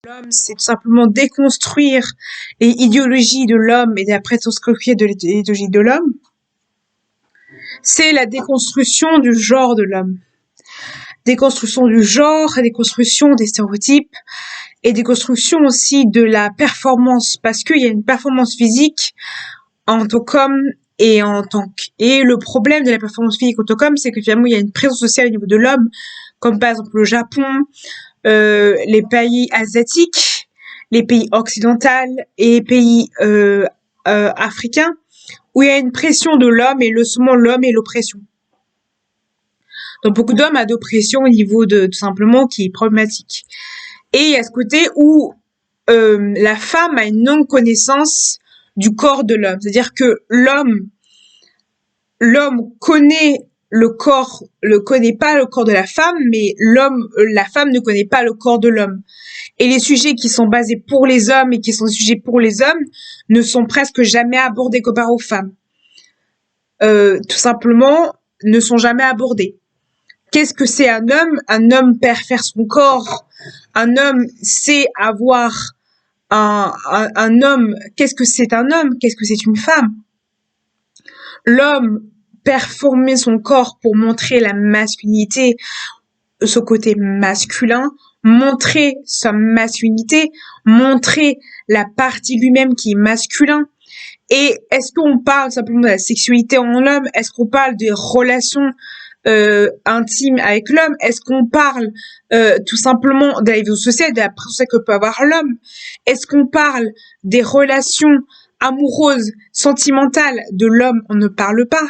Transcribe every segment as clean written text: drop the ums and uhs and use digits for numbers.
L'homme, c'est tout simplement déconstruire les idéologies de l'homme et d'après tout ce que de l'idéologie de l'homme. C'est la déconstruction du genre de l'homme. Déconstruction du genre, déconstruction des stéréotypes et déconstruction aussi de la performance parce qu'il y a une performance physique en tant qu'homme et en tant que... Et le problème de la performance physique en tant qu'homme, c'est que finalement, il y a une présence sociale au niveau de l'homme, comme par exemple le Japon, les pays asiatiques, les pays occidentaux et les pays africains, où il y a une pression de l'homme et seulement l'homme et l'oppression. Donc beaucoup d'hommes ont d'oppression au niveau de tout simplement qui est problématique. Et il y a ce côté où la femme a une non-connaissance du corps de l'homme. C'est-à-dire que l'homme connaît le corps, ne connaît pas le corps de la femme, mais la femme ne connaît pas le corps de l'homme. Et les sujets qui sont basés pour les hommes et qui sont des sujets pour les hommes ne sont presque jamais abordés comparés aux femmes. Tout simplement, ne sont jamais abordés. Qu'est-ce que c'est un homme? Un homme perd faire son corps. Un homme sait avoir un homme. Qu'est-ce que c'est un homme? Qu'est-ce que c'est une femme? L'homme performer son corps pour montrer la masculinité, ce côté masculin, montrer sa masculinité, montrer la partie lui-même qui est masculin. Et est-ce qu'on parle simplement de la sexualité en l'homme? Est-ce qu'on parle des relations intimes avec l'homme? Est-ce qu'on parle tout simplement de la vie sociale, de la pression que peut avoir l'homme? Est-ce qu'on parle des relations amoureuses, sentimentales de l'homme? On ne parle pas.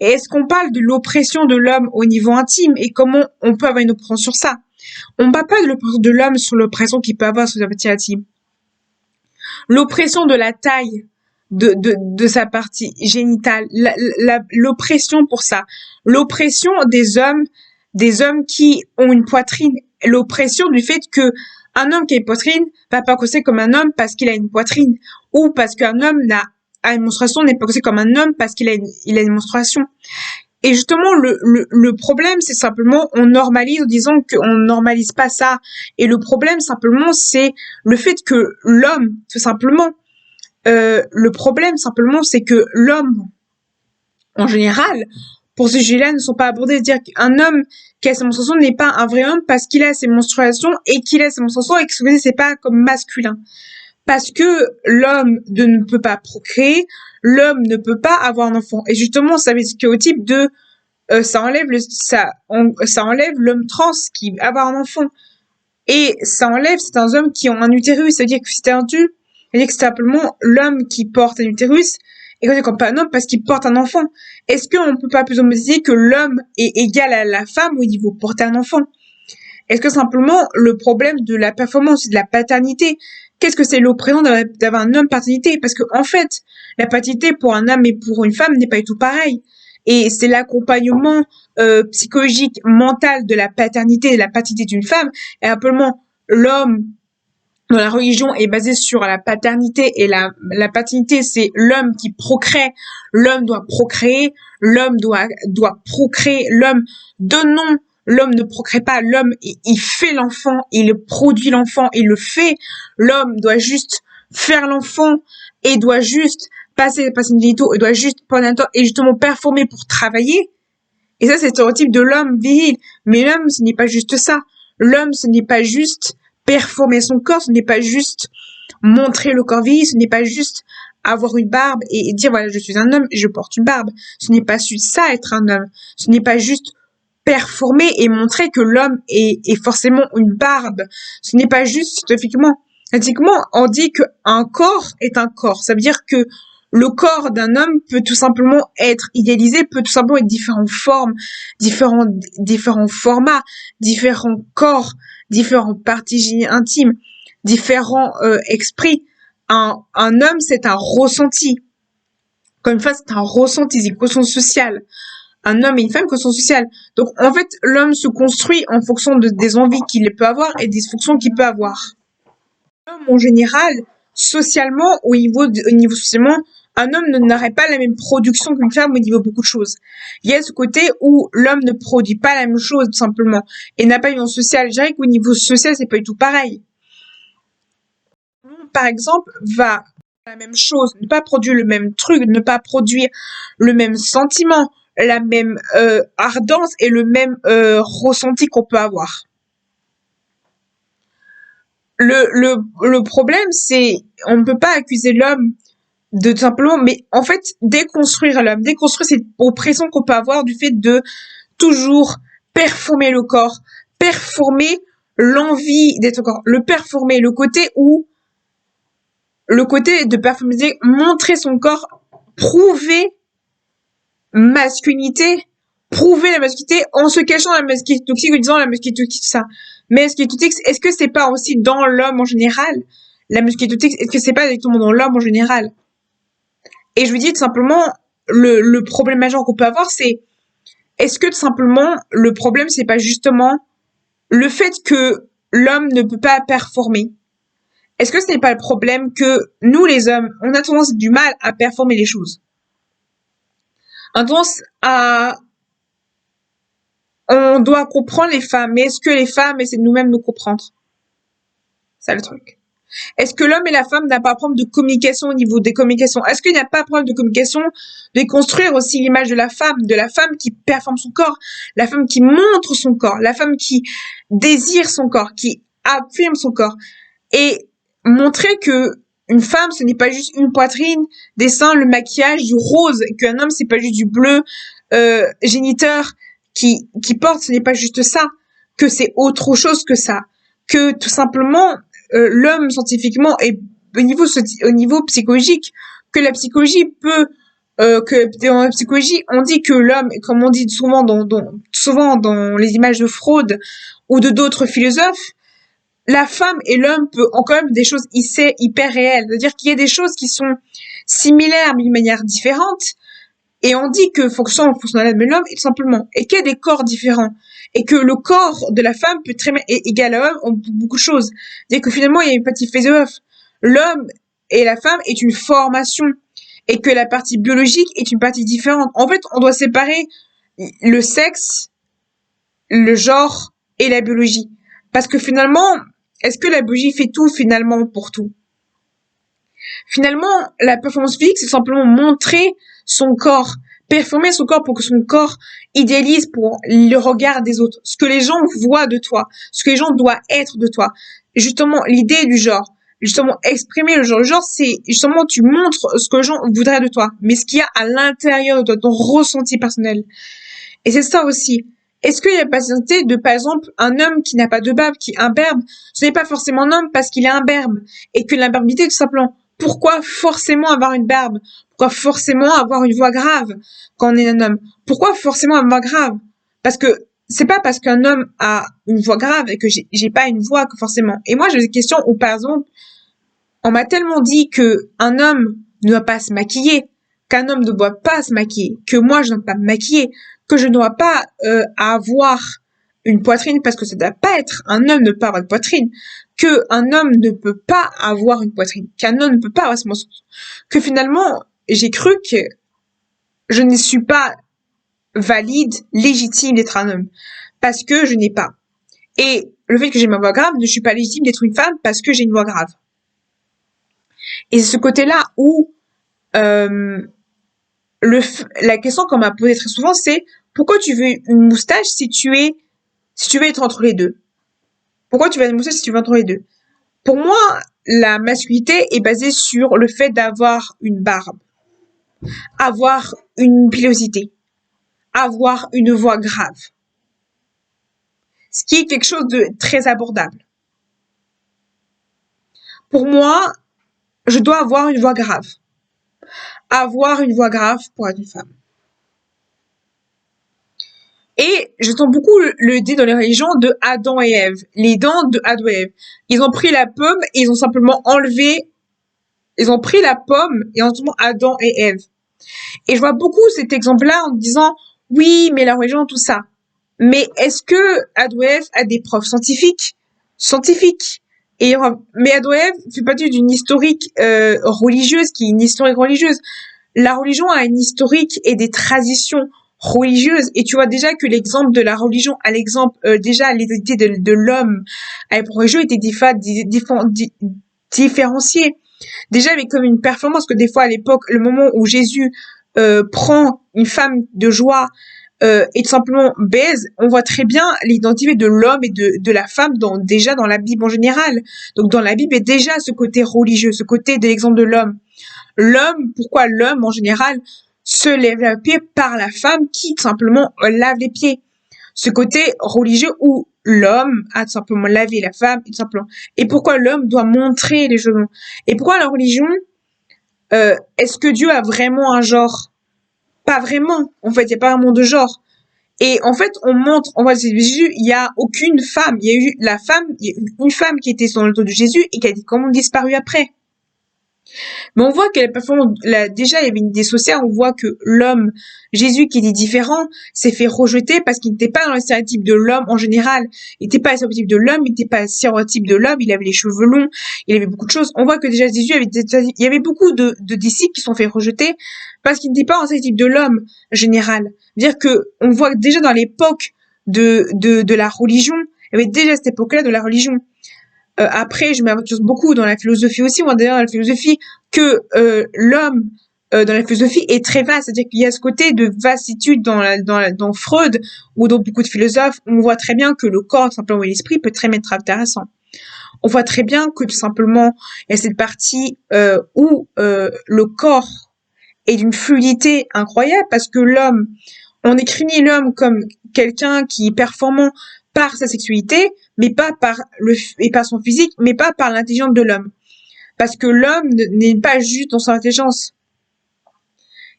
Et est-ce qu'on parle de l'oppression de l'homme au niveau intime et comment on peut avoir une oppression sur ça? On ne parle pas de l'oppression de l'homme sur l'oppression qu'il peut avoir sur sa partie intime. L'oppression de la taille de sa partie génitale, l'oppression pour ça. L'oppression des hommes qui ont une poitrine. L'oppression du fait que un homme qui a une poitrine va pas considéré comme un homme parce qu'il a une poitrine ou parce qu'un homme a une menstruation n'est pas considéré comme un homme parce qu'il a une menstruation. Et justement, le problème, c'est simplement, on normalise en disant qu'on normalise pas ça. Et le problème, simplement, c'est le fait que l'homme, tout simplement, le problème, simplement, c'est que l'homme, en général, pour ce sujet-là, ne sont pas abordés. C'est-à-dire qu'un homme qui a ses menstruations n'est pas un vrai homme parce qu'il a ses menstruations et qu'il a ses menstruations et que c'est pas comme masculin. Parce que l'homme ne peut pas procréer, l'homme ne peut pas avoir un enfant. Et justement, ça veut stéréotype de ça enlève l'homme trans qui va avoir un enfant. Et ça enlève certains hommes qui ont un utérus. C'est-à-dire que c'est c'est-à-dire que c'est simplement l'homme qui porte un utérus et qu'on est comme pas un homme parce qu'il porte un enfant. Est-ce qu'on peut pas plus ou moins dire que l'homme est égal à la femme au niveau porter un enfant? Est-ce que simplement le problème de la performance et de la paternité, qu'est-ce que c'est l'oppression d'avoir un homme paternité? Parce que en fait, la paternité pour un homme et pour une femme n'est pas du tout pareil. Et c'est l'accompagnement psychologique, mental de la paternité et de la paternité d'une femme. Et simplement, l'homme dans la religion est basé sur la paternité et la paternité, c'est l'homme qui procrée. L'homme doit procréer, l'homme doit procréer, l'homme l'homme ne procrée pas, l'homme, il fait l'enfant, il produit l'enfant, il le fait. L'homme doit juste faire l'enfant et doit juste passer une génitaux, il doit juste prendre un temps et justement performer pour travailler. Et ça, c'est le stéréotype de l'homme viril. Mais l'homme, ce n'est pas juste ça. L'homme, ce n'est pas juste performer son corps, ce n'est pas juste montrer le corps viril, ce n'est pas juste avoir une barbe et dire, voilà, je suis un homme, je porte une barbe. Ce n'est pas ça, être un homme. Ce n'est pas juste performer et montrer que l'homme est forcément une barbe. Ce n'est pas juste scientifiquement. Scientifiquement, on dit qu'un corps est un corps. Ça veut dire que le corps d'un homme peut tout simplement être idéalisé, peut tout simplement être différentes formes, différents formats, différents corps, différentes parties intimes, différents esprits. Un homme, c'est un ressenti. Comme une fois, c'est un ressenti, c'est une conscience sociale. Un homme et une femme, conscience sociale. Donc, en fait, l'homme se construit en fonction des envies qu'il peut avoir et des dysfonctions qu'il peut avoir. L'homme, en général, socialement, au niveau socialement, un homme n'aurait pas la même production qu'une femme au niveau de beaucoup de choses. Il y a ce côté où l'homme ne produit pas la même chose, tout simplement, et n'a pas une vie sociale. Je dirais qu'au niveau social, c'est pas du tout pareil. par exemple, va faire la même chose, ne pas produire le même truc, ne pas produire le même sentiment, la même ardence et le même ressenti qu'on peut avoir. Le problème, c'est on ne peut pas accuser l'homme de tout simplement, mais en fait, déconstruire l'homme, déconstruire cette oppression qu'on peut avoir du fait de toujours performer le corps, performer l'envie d'être au corps, le performer, le côté de performer, montrer son corps, prouver masculinité, prouver la masculinité en se cachant la masculinité toxique, en disant la masculinité toxique, tout ça. Mais masculinité toxique, est-ce que c'est pas aussi dans l'homme en général? La masculinité toxique, est-ce que c'est pas exactement dans l'homme en général? Et je vous dis tout simplement, le problème majeur qu'on peut avoir, c'est est-ce que tout simplement le problème, c'est pas justement le fait que l'homme ne peut pas performer? Est-ce que ce n'est pas le problème que nous, les hommes, on a tendance du mal à performer les choses? On a tendance à... On doit comprendre les femmes, mais est-ce que les femmes essaient de nous-mêmes nous comprendre? C'est le truc. Est-ce que l'homme et la femme n'ont pas un problème de communication au niveau des communications? Est-ce qu'il n'y a pas un problème de communication de construire aussi l'image de la femme qui performe son corps, la femme qui montre son corps, la femme qui désire son corps, qui affirme son corps, et montrer que une femme, ce n'est pas juste une poitrine, des seins, le maquillage, du rose, qu'un homme, c'est pas juste du bleu géniteur qui porte, ce n'est pas juste ça, que c'est autre chose que ça, que tout simplement l'homme scientifiquement et au niveau psychologique, que la psychologie peut que dans la psychologie on dit que l'homme, comme on dit souvent souvent dans les images de Freud ou de d'autres philosophes, la femme et l'homme peut ont quand même des choses hyper réelles, c'est-à-dire qu'il y a des choses qui sont similaires mais d'une manière différente. Et on dit que fonctionnel de l'homme est tout simplement, et qu'il y a des corps différents, et que le corps de la femme peut très bien être égal à l'homme en beaucoup de choses. C'est-à-dire que finalement, il y a une partie philosophe. L'homme et la femme est une formation, et que la partie biologique est une partie différente. En fait, on doit séparer le sexe, le genre et la biologie. Parce que finalement, est-ce que la biologie fait tout finalement pour tout? Finalement, la performance physique, c'est simplement montrer son corps, performer son corps pour que son corps idéalise pour le regard des autres, ce que les gens voient de toi, ce que les gens doivent être de toi. Justement, l'idée du genre, justement, exprimer le genre. Le genre, c'est justement, tu montres ce que les gens voudraient de toi, mais ce qu'il y a à l'intérieur de toi, ton ressenti personnel. Et c'est ça aussi. Est-ce qu'il y a la possibilité de, par exemple, un homme qui n'a pas de barbe, qui est imberbe, ce n'est pas forcément un homme parce qu'il est imberbe, et que l'imberbité, tout simplement, pourquoi forcément avoir une barbe? Pourquoi forcément avoir une voix grave quand on est un homme? Pourquoi forcément avoir une voix grave? Parce que c'est pas parce qu'un homme a une voix grave et que j'ai pas une voix que forcément. Et moi, j'ai des questions où, par exemple, on m'a tellement dit que un homme ne doit pas se maquiller, qu'un homme ne doit pas se maquiller, que moi, je ne dois pas me maquiller, que je ne dois pas avoir une poitrine parce que ça ne doit pas être un homme ne peut pas avoir de poitrine, qu'un homme ne peut pas avoir une poitrine, qu'un homme ne peut pas avoir ce mensonge, que finalement, j'ai cru que je ne suis pas valide, légitime d'être un homme, parce que je n'ai pas. Et le fait que j'ai ma voix grave, je ne suis pas légitime d'être une femme parce que j'ai une voix grave. Et c'est ce côté-là où la question qu'on m'a posée très souvent, c'est pourquoi tu veux une moustache si tu veux être entre les deux? Pourquoi tu veux une moustache si tu veux être entre les deux? Pour moi, la masculinité est basée sur le fait d'avoir une barbe, avoir une pilosité, avoir une voix grave. Ce qui est quelque chose de très abordable. Pour moi, je dois avoir une voix grave. Avoir une voix grave pour être une femme. Et j'entends beaucoup l'idée dans les religions de Adam et Ève, les dents de Adam et Ève. Ils ont pris la pomme et ils ont simplement ils ont pris la pomme et ont simplement Adam et Ève. Et je vois beaucoup cet exemple-là en disant, oui, mais la religion, tout ça. Mais est-ce que Adam et Ève a des preuves scientifiques? Mais Adam et Ève fait partie d'une historique religieuse, qui est une historique religieuse. La religion a une historique et des traditions religieuses. Et tu vois déjà que l'exemple de la religion, à l'exemple déjà l'identité de l'homme à l'époque religieuse était différencier. Déjà, avec comme une performance que des fois à l'époque, le moment où Jésus prend une femme de joie et tout simplement baise, on voit très bien l'identité de l'homme et de la femme déjà dans la Bible en général. Donc dans la Bible, il y a déjà ce côté religieux, ce côté de l'exemple de l'homme. L'homme, pourquoi l'homme en général se lève les pieds par la femme qui tout simplement lave les pieds. Ce côté religieux où l'homme a tout simplement lavé la femme, tout simplement. Et pourquoi l'homme doit montrer les genoux. Et pourquoi la religion, est-ce que Dieu a vraiment un genre? Pas vraiment. En fait, il n'y a pas vraiment de genre. Et en fait, on voit Jésus, il n'y a aucune femme. Il y a eu il y a eu une femme qui était sur le dos de Jésus et qui a comment disparu après. Mais on voit que déjà, il y avait une idée sociale, on voit que l'homme, Jésus, qui était différent, s'est fait rejeter parce qu'il n'était pas dans le stéréotype de l'homme en général. Il n'était pas le stéréotype de l'homme, il n'était pas le stéréotype de l'homme, il avait les cheveux longs, il avait beaucoup de choses. On voit que déjà Jésus il y avait beaucoup de disciples qui sont fait rejeter parce qu'il n'était pas dans le stéréotype de l'homme en général. C'est-à-dire que, on voit déjà dans l'époque de la religion, il y avait déjà cette époque-là de la religion. Après, je m'aventure beaucoup dans la philosophie aussi. Moi, d'ailleurs, dans la philosophie, que l'homme dans la philosophie est très vaste. C'est-à-dire qu'il y a ce côté de vastitude dans Freud ou dans beaucoup de philosophes. On voit très bien que le corps, tout simplement, et l'esprit peut très bien être intéressant. On voit très bien que tout simplement, il y a cette partie où le corps est d'une fluidité incroyable parce que l'homme, on décrit l'homme comme quelqu'un qui est performant par sa sexualité, mais pas et par son physique, mais pas par l'intelligence de l'homme. Parce que l'homme n'est pas juste dans son intelligence.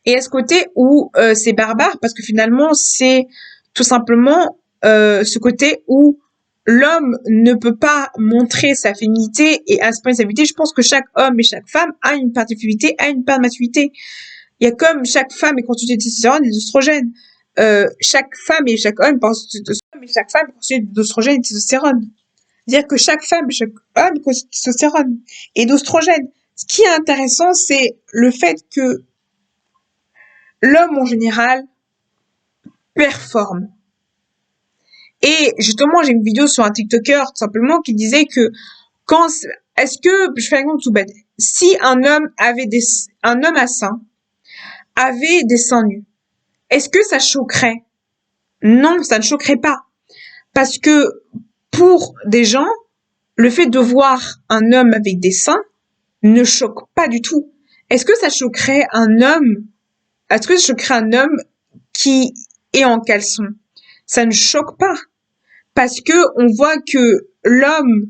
Et à ce côté où c'est barbare, parce que finalement, c'est tout simplement ce côté où l'homme ne peut pas montrer sa féminité et exprimer sa féminité. Je pense que chaque homme et chaque femme a une part de féminité, a une part de masculinité. Il y a comme chaque femme est constituée de testostérone et d'œstrogène. Chaque femme et chaque homme est constituée d'œstrogène et de testostérone. C'est-à-dire que chaque femme et chaque homme est constitué de testostérone et d'œstrogène. Ce qui est intéressant, c'est le fait que l'homme en général performe. Et justement, j'ai une vidéo sur un TikToker tout simplement qui disait que je fais un exemple tout bête, si un homme à seins avait des seins nus, est-ce que ça choquerait? Non, ça ne choquerait pas. Parce que pour des gens, le fait de voir un homme avec des seins ne choque pas du tout. Est-ce que ça choquerait un homme qui est en caleçon? Ça ne choque pas. Parce que on voit que l'homme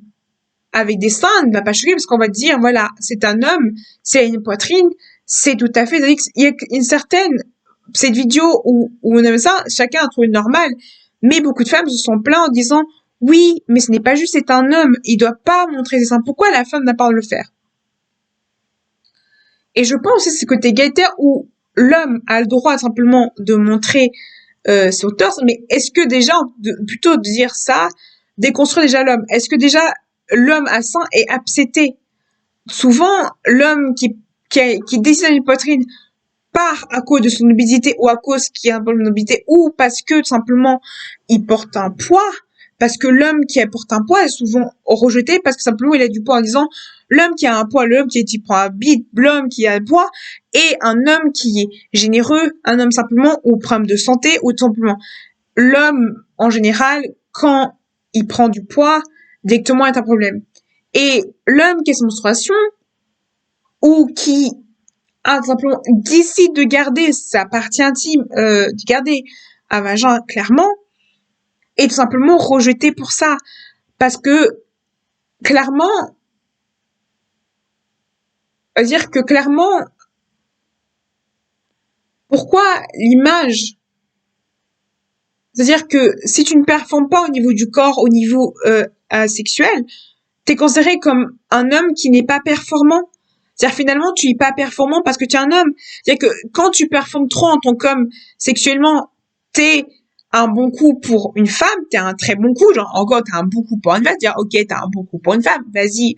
avec des seins ne va pas choquer parce qu'on va dire, voilà, c'est un homme, c'est une poitrine, c'est tout à fait, il y a une certaine, cette vidéo où on aime ça, chacun a trouvé normal, mais beaucoup de femmes se sont plaintes en disant, oui, mais ce n'est pas juste, c'est un homme, il doit pas montrer ses seins. Pourquoi la femme n'a pas de le faire? Et je pense aussi ce côté égalitaire où l'homme a le droit simplement de montrer son torse, mais est-ce que déjà, plutôt de dire ça, déconstruire déjà l'homme, est-ce que déjà l'homme à sein est accepté? Souvent, l'homme qui dessine une poitrine part à cause de son obésité ou à cause qu'il y a un problème d'obésité ou parce que tout simplement il porte un poids, parce que l'homme qui porte un poids est souvent rejeté parce que simplement il a du poids en disant l'homme qui a un poids, l'homme qui prend un bide, l'homme qui a un poids et un homme qui est généreux, un homme simplement ou problème de santé ou tout simplement l'homme en général quand il prend du poids directement est un problème. Et l'homme qui a sa menstruation ou qui simplement décide de garder sa partie intime, de garder un vagin clairement, est tout simplement rejeté pour ça. Parce que, clairement, pourquoi l'image? C'est-à-dire que si tu ne performes pas au niveau du corps, au niveau sexuel, t'es considéré comme un homme qui n'est pas performant. C'est-à-dire finalement, tu es pas performant parce que tu es un homme. C'est-à-dire que quand tu performes trop en tant qu'homme sexuellement, t'es un bon coup pour une femme, t'es un très bon coup, genre encore t'as un bon coup pour une femme, dire ok t'as un bon coup pour une femme, vas-y,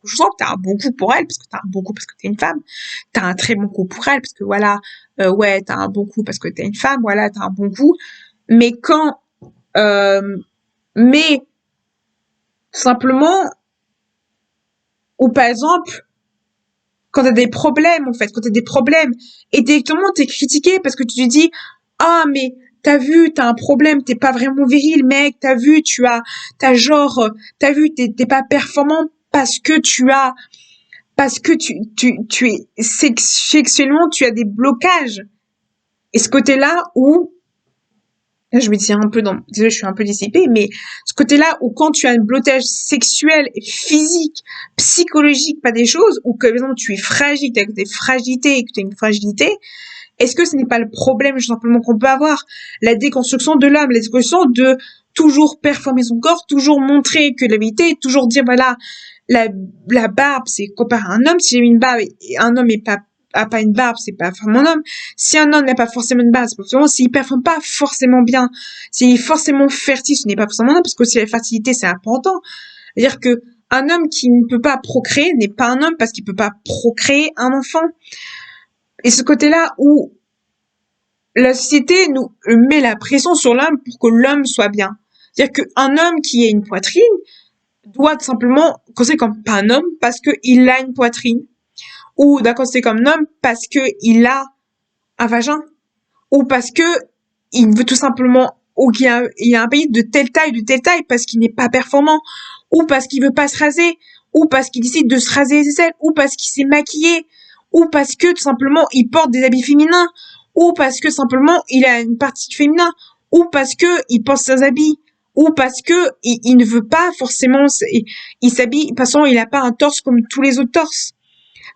je sens que t'as un bon coup pour elle parce que t'as un bon coup parce que t'es une femme, t'as un très bon coup pour elle parce que voilà, ouais t'as un bon coup parce que t'es une femme, voilà t'as un bon coup, mais mais simplement Ou par exemple, quand t'as des problèmes, en fait, quand t'as des problèmes, et directement t'es critiqué parce que tu te dis, ah, mais t'as vu, t'as un problème, t'es pas vraiment viril, mec, t'as vu, t'as genre, t'as vu, t'es pas performant parce que tu es sexuellement, tu as des blocages. Et ce côté-là où, là, je me tire un peu désolé, je suis un peu dissipée, mais ce côté-là où quand tu as un blocage sexuel, physique, psychologique, pas des choses, ou que, par exemple, tu es fragile, tu as des fragilités et que tu as une fragilité, est-ce que ce n'est pas le problème, tout simplement, qu'on peut avoir? La déconstruction de l'homme, la déconstruction de toujours performer son corps, toujours montrer que la vérité, toujours dire, voilà, la barbe, c'est comparé à un homme. Si j'ai mis une barbe et un homme a pas une barbe, c'est pas forcément un homme. Si un homme n'a pas forcément une barbe, c'est pas forcément, s'il performe pas forcément bien, s'il est forcément fertile, ce n'est pas forcément un homme, parce que aussi la fertilité, c'est important. C'est-à-dire que un homme qui ne peut pas procréer n'est pas un homme parce qu'il peut pas procréer un enfant. Et ce côté-là où la société nous met la pression sur l'homme pour que l'homme soit bien. C'est-à-dire qu'un homme qui a une poitrine doit tout simplement considérer comme pas un homme parce qu'il a une poitrine. Ou doit considérer comme un homme parce qu'il a un vagin. Ou parce que il veut tout simplement, ou il y a un pays de telle taille parce qu'il n'est pas performant. Ou parce qu'il veut pas se raser. Ou parce qu'il décide de se raser les aisselles. Ou parce qu'il s'est maquillé. Ou parce que tout simplement il porte des habits féminins. Ou parce que simplement il a une partie féminin. Ou parce que il porte ses habits. Ou parce que il ne veut pas forcément, il s'habille, de toute façon il a pas un torse comme tous les autres torses.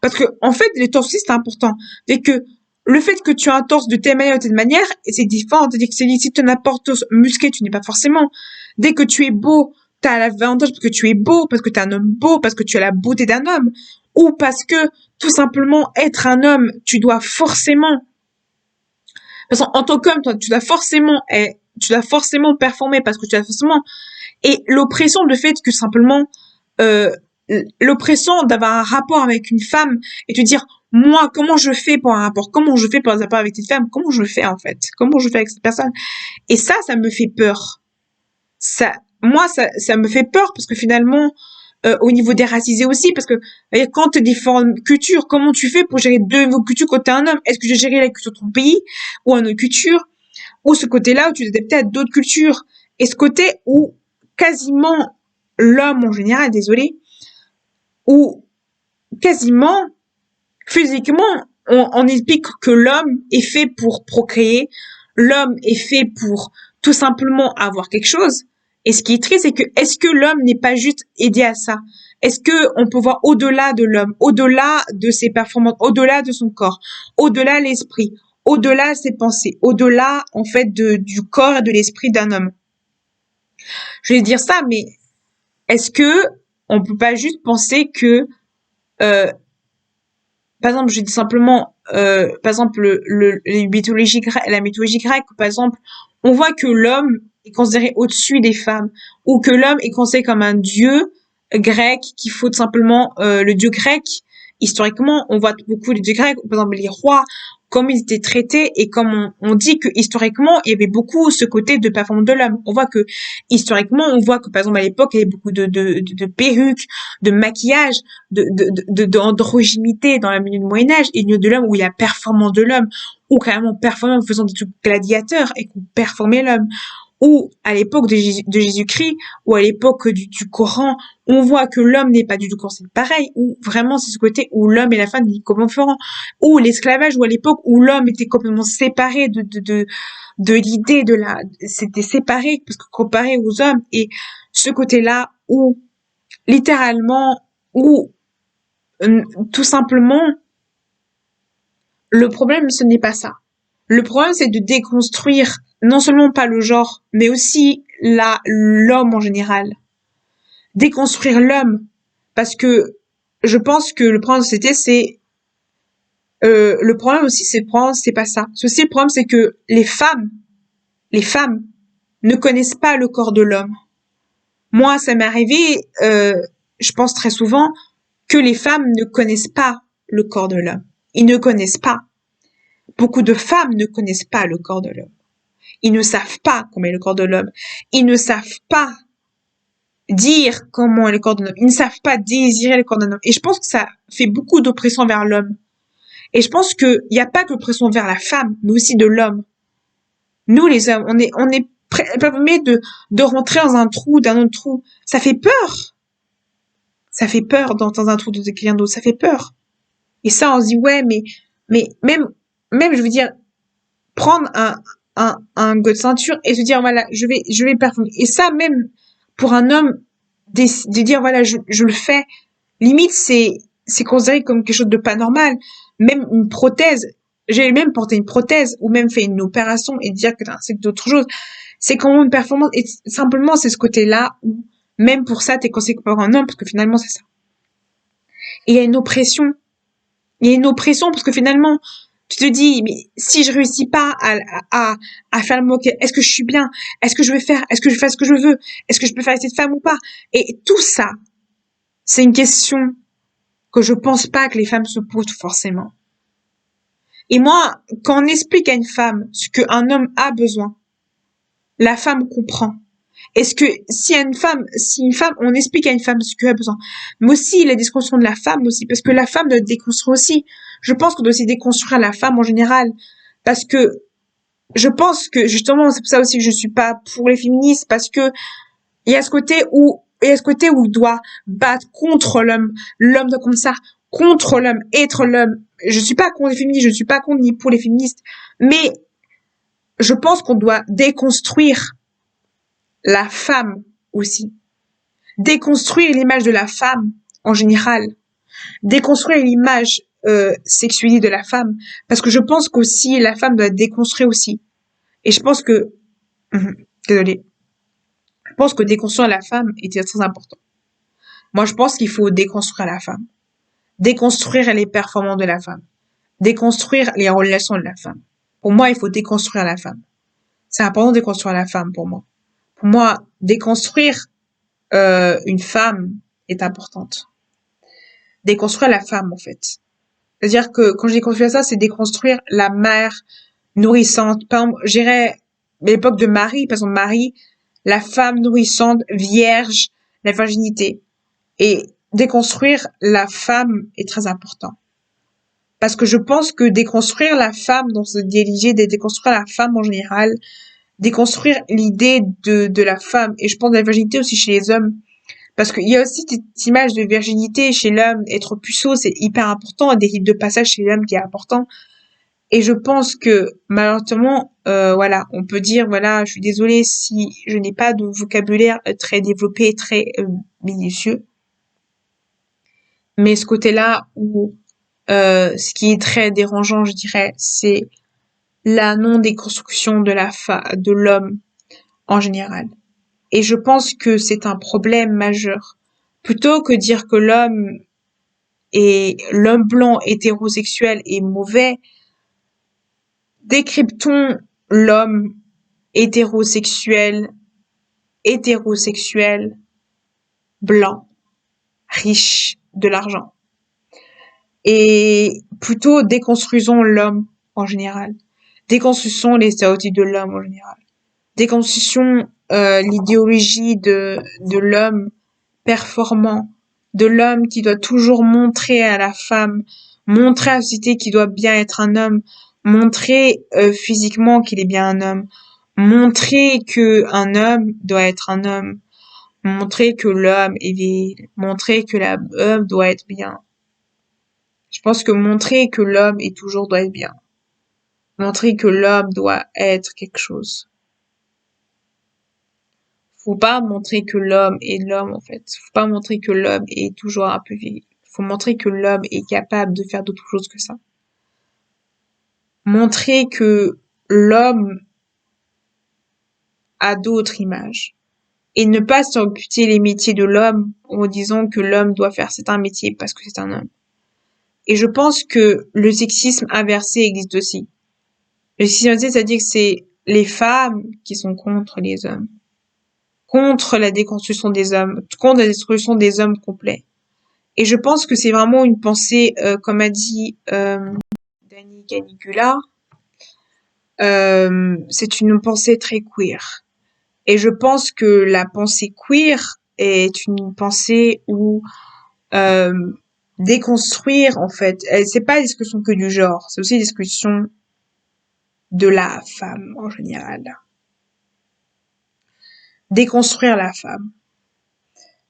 Parce que, en fait, les torses aussi, c'est important. Dès que le fait que tu as un torse de telle manière ou de telle manière, c'est différent. C'est-à-dire que si tu n'as pas un torse musclé, tu n'es pas forcément. Dès que tu es beau, tu as l'avantage parce que tu es beau, parce que tu es un homme beau, parce que tu as la beauté d'un homme. Ou parce que, tout simplement, être un homme, tu dois forcément, parce qu'en tant qu'homme, tu dois forcément performer parce que tu dois forcément, et l'oppression de fait que simplement, euh, l'oppression d'avoir un rapport avec une femme et te dire, moi, comment je fais pour un rapport? Comment je fais pour un rapport avec cette femme? Comment je fais, en fait? Comment je fais avec cette personne? Et ça me fait peur. Ça me fait peur parce que finalement, au niveau des racisés aussi, parce que quand tu as différentes cultures, comment tu fais pour gérer deux niveaux de culture quand tu es un homme? Est-ce que j'ai géré la culture de ton pays ou une autre culture? Ou ce côté-là où tu t'adaptes à d'autres cultures? Et ce côté où quasiment l'homme en général, désolé, où quasiment physiquement on explique que l'homme est fait pour procréer, l'homme est fait pour tout simplement avoir quelque chose. Et ce qui est triste, c'est que est-ce que l'homme n'est pas juste aidé à ça? Est-ce que on peut voir au-delà de l'homme, au-delà de ses performances, au-delà de son corps, au-delà de l'esprit, au-delà de ses pensées, au-delà en fait du corps et de l'esprit d'un homme? Je vais dire ça, mais est-ce que on peut pas juste penser que euh, par exemple, je dis simplement, par exemple, la mythologie grecque, par exemple, on voit que l'homme est considéré au-dessus des femmes, ou que l'homme est considéré comme un dieu grec, qu'il faut tout simplement, le dieu grec, historiquement, on voit beaucoup les dieux grecs, par exemple les rois, comme ils étaient traités, et comme on dit que historiquement, il y avait beaucoup ce côté de performance de l'homme. On voit que, historiquement, on voit que, par exemple, à l'époque, il y avait beaucoup de perruques, de maquillage, d'androgynité dans le milieu du Moyen-Âge, et le milieu de l'homme où il y a performance de l'homme, ou carrément performance en faisant des trucs gladiateurs, et qu'on performait l'homme. Ou à l'époque de Jésus-Christ, ou à l'époque du Coran, on voit que l'homme n'est pas du tout considéré pareil, ou vraiment c'est ce côté où l'homme et la femme étaient complètement différents, ou l'esclavage, ou à l'époque où l'homme était complètement séparé de l'idée c'était séparé, parce que comparé aux hommes, et ce côté-là où, littéralement, où, tout simplement, le problème, ce n'est pas ça. Le problème, c'est de déconstruire non seulement pas le genre, mais aussi l'homme en général. Déconstruire l'homme. Parce que je pense que le problème de la société, c'est le problème aussi, c'est pas ça. Ceci, le problème, c'est que les femmes ne connaissent pas le corps de l'homme. Moi, ça m'est arrivé, je pense très souvent, que les femmes ne connaissent pas le corps de l'homme. Ils ne connaissent pas. Beaucoup de femmes ne connaissent pas le corps de l'homme. Ils ne savent pas comment est le corps de l'homme. Ils ne savent pas dire comment est le corps d'un homme. Ils ne savent pas désirer le corps d'un homme. Et je pense que ça fait beaucoup d'oppression vers l'homme. Et je pense qu'il n'y a pas que l'oppression vers la femme, mais aussi de l'homme. Nous, les hommes, on est permis de rentrer dans un trou, d'un autre trou. Ça fait peur. Ça fait peur d'entrer dans un trou de quelqu'un d'autre. Ça fait peur. Et ça, on se dit, ouais, mais même, je veux dire, prendre un go de ceinture et se dire, voilà, je vais performer. Et ça, même, pour un homme, de dire, voilà, je le fais. Limite, c'est considéré comme quelque chose de pas normal. Même une prothèse. J'ai même porté une prothèse ou même fait une opération et dire que c'est d'autres choses. C'est quand même une performance. Et simplement, c'est ce côté-là où, même pour ça, t'es considéré comme un homme parce que finalement, c'est ça. Et il y a une oppression. Il y a une oppression parce que finalement, tu te dis, mais si je réussis pas à faire le mot, est-ce que je suis bien? Est-ce que je vais faire? Est-ce que je fais ce que je veux? Est-ce que je peux faire cette femme ou pas? Et tout ça, c'est une question que je pense pas que les femmes se posent forcément. Et moi, quand on explique à une femme ce qu'un homme a besoin, la femme comprend. Est-ce que si une femme, on explique à une femme ce qu'elle a besoin, mais aussi la déconstruction de la femme aussi, parce que la femme doit être déconstruire aussi. Je pense qu'on doit aussi déconstruire la femme en général, parce que je pense que justement c'est pour ça aussi que je suis pas pour les féministes, parce que il doit battre contre l'homme doit comme ça, contre l'homme, être l'homme. Je suis pas contre les féministes, je suis pas contre ni pour les féministes, mais je pense qu'on doit déconstruire la femme aussi. Déconstruire l'image de la femme en général. Déconstruire l'image sexuelle de la femme. Parce que je pense qu'aussi la femme doit déconstruire aussi. Et je pense que... Désolée. Je pense que déconstruire la femme était très important. Moi, je pense qu'il faut déconstruire la femme. Déconstruire les performances de la femme. Déconstruire les relations de la femme. Pour moi, il faut déconstruire la femme. C'est important de déconstruire la femme pour moi. Pour moi, déconstruire une femme est importante. Déconstruire la femme, en fait. C'est-à-dire que quand je déconstruis ça, c'est déconstruire la mère nourrissante. Par exemple, j'irais l'époque de Marie, par exemple Marie, la femme nourrissante, vierge, la virginité. Et déconstruire la femme est très important. Parce que je pense que déconstruire la femme dans ce déligé, déconstruire la femme en général, déconstruire l'idée de la femme, et je pense de la virginité aussi chez les hommes, parce qu'il y a aussi cette image de virginité chez l'homme, être puceau, c'est hyper important, des rites de passage chez l'homme qui est important. Et je pense que malheureusement, voilà, on peut dire, voilà, je suis désolée si je n'ai pas de vocabulaire très développé, très minutieux. Mais ce côté-là où ce qui est très dérangeant, je dirais, c'est la non-déconstruction de l'homme en général. Et je pense que c'est un problème majeur. Plutôt que dire que l'homme blanc hétérosexuel est mauvais, décryptons l'homme hétérosexuel, blanc, riche, de l'argent. Et plutôt déconstruisons l'homme en général. Déconstruisons les stéréotypes de l'homme en général. Déconstruisons l'idéologie de l'homme performant, de l'homme qui doit toujours montrer à la femme, montrer à la société qu'il doit bien être un homme, montrer physiquement qu'il est bien un homme, montrer que un homme doit être un homme, montrer que l'homme est viril, montrer que l'homme doit être bien. Je pense que montrer que l'homme est toujours doit être bien, montrer que l'homme doit être quelque chose. Faut pas montrer que l'homme est l'homme, en fait. Faut pas montrer que l'homme est toujours un peu viril. Faut montrer que l'homme est capable de faire d'autres choses que ça. Montrer que l'homme a d'autres images. Et ne pas s'amputer les métiers de l'homme en disant que l'homme doit faire certains métiers parce que c'est un homme. Et je pense que le sexisme inversé existe aussi. Le sexisme inversé, c'est-à-dire que c'est les femmes qui sont contre les hommes. Contre la déconstruction des hommes, contre la destruction des hommes complets. Et je pense que c'est vraiment une pensée, comme a dit Dani Caligula, c'est une pensée très queer. Et je pense que la pensée queer est une pensée où déconstruire, en fait, c'est pas une discussion que du genre, c'est aussi une discussion de la femme en général. Déconstruire la femme.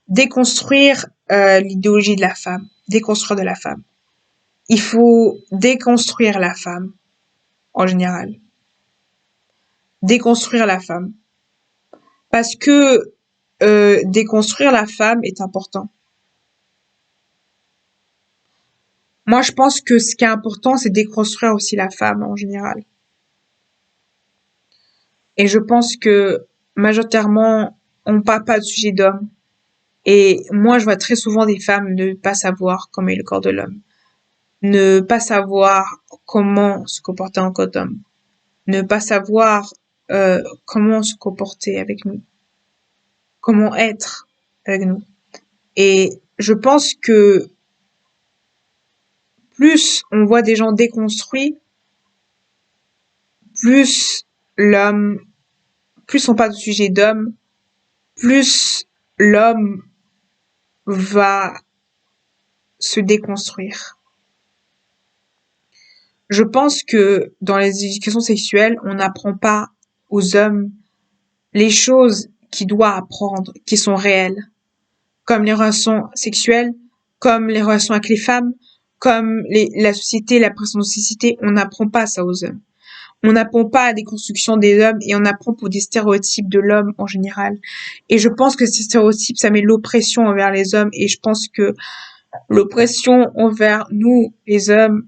Déconstruire l'idéologie de la femme. Déconstruire de la femme. Il faut déconstruire la femme en général. Déconstruire la femme. Parce que déconstruire la femme est important. Moi, je pense que ce qui est important, c'est déconstruire aussi la femme en général. Et je pense que majoritairement, on parle pas de sujet d'homme. Et moi, je vois très souvent des femmes ne pas savoir comment est le corps de l'homme. Ne pas savoir comment se comporter en tant qu'homme. Ne pas savoir comment se comporter avec nous. Comment être avec nous. Et je pense que plus on voit des gens déconstruits, plus l'homme, plus on parle de sujet d'homme, plus l'homme va se déconstruire. Je pense que dans les éducations sexuelles, on n'apprend pas aux hommes les choses qu'ils doivent apprendre, qui sont réelles, comme les relations sexuelles, comme les relations avec les femmes, comme la société, la pression de société. On n'apprend pas ça aux hommes. On n'apprend pas à des constructions des hommes et on apprend pour des stéréotypes de l'homme en général. Et je pense que ces stéréotypes, ça met l'oppression envers les hommes et je pense que l'oppression envers nous, les hommes,